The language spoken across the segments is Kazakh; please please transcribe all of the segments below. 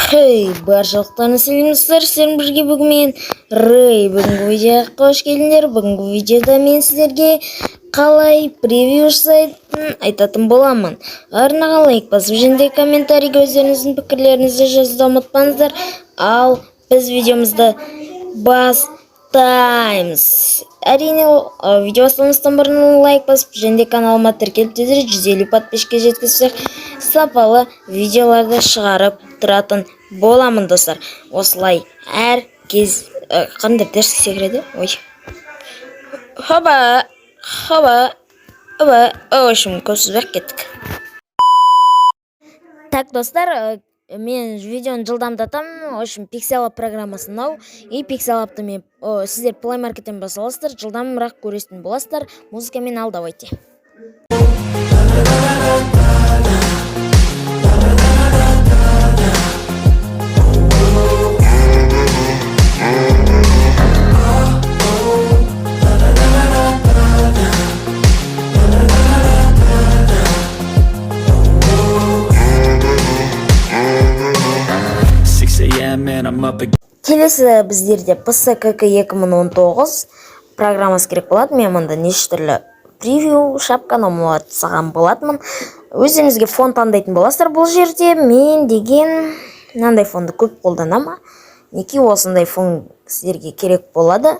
Хей, баршалықтарына сәлем достар, сіздермен бірге бүгін мен Рэй. Бүгінгі видеоға қош келдіңдер. Бүгінгі видеода мен сіздерге қалай превью жасайтынын айтатын боламын. Арнаға лайк басып және комментарийге өздеріңіздің пікірлеріңізді жазуды ұмытпаңыздар. Ал біз видеомызды бастаймыз. Әрине, видео бастамастан бұрын лайк басып және каналыма тіркеліп 150 подписчикке жеткізсек, сапалы видеоларды шығарып тұратын боламын достар. Осылай әр кез қандай дәріске секіреді? Ой. Хоба. Общем, көп сөзбек кеттік. Так, достар, мен видеоны жылдамдатам. Общем, Pixel программасын ау. И Pixel апты мен сіздер Play Market'ten басаласыздар, жылдамырақ көресін боласыздар. Музыкамен ал, давайте. Келесі біздерде PSKK 2019 программасы керек болады. Мен мұнда неше түрлі превью шапканы саған болатынмын. Өздеріңізге фон таңдайтын боласыздар. Бұл жерде мен деген мынандай фонды көп қолданамын. Неке осындай фон сіздерге керек болады.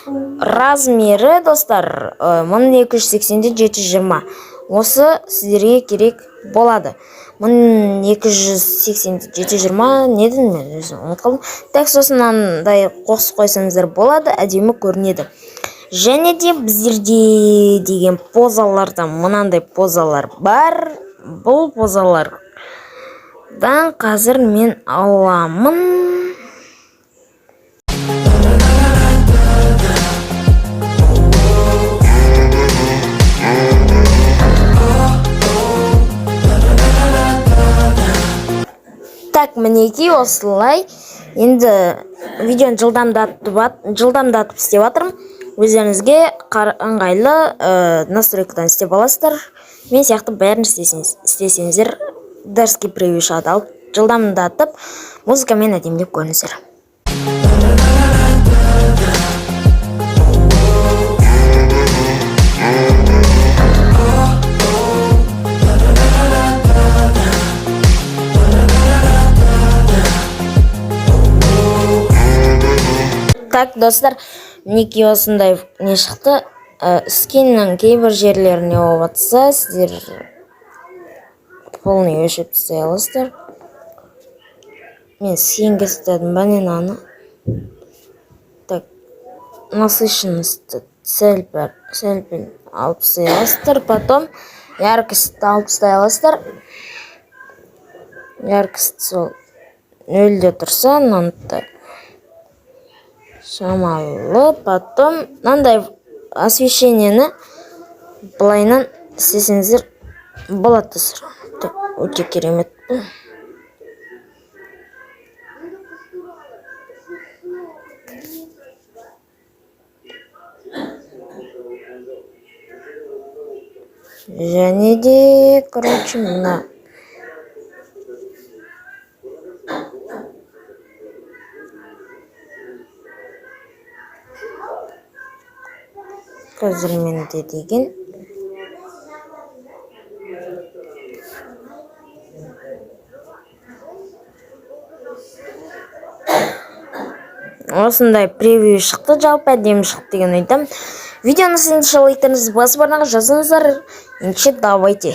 Размері, достар, 1280-720. Осы сіздерге керек болады. 1280-720 неден мен өзім ұмытқалдым. Так, сосынандай қоқыс қойсаңыздар болады, әдемі көрінеді. Және де біздерде деген позалардан мынандай позалар бар. Бұл позалардан қазір мен аламын. Так, мінеки осылай. Енді видеоны жылдамдатып істеп жатырмын. Өздеріңізге ыңғайлы настройкадан істеп аласыздар. Мен сияқты бәрін істесеңіздер дәріске превью шығады. Ал жылдамдатып музыкамен әдемілеп көріңіздер. Так, достар, неке осындай не шықты. Скиннің кейбір жерлеріне оғатса, сіздер полный өшіп істей аласыздар. Мен скинге істедім банананы. Так, насыщенності сәл-пәл алып істей аласыздар. Потом яркостьті алып істей аласыздар. Яркость сол 0-де тұрса, мынандай шамалы. Потом мынандай освещениені былайынан істесеңіздер болады. Өте керемет. Және де, короче, мына қазір менде деген осындай превью шықты, жалпы әдемі шықты деген айтам. Видеоны сіздің лайктарыңызды басып арнаға жазыңыздар. Ендеше давайте.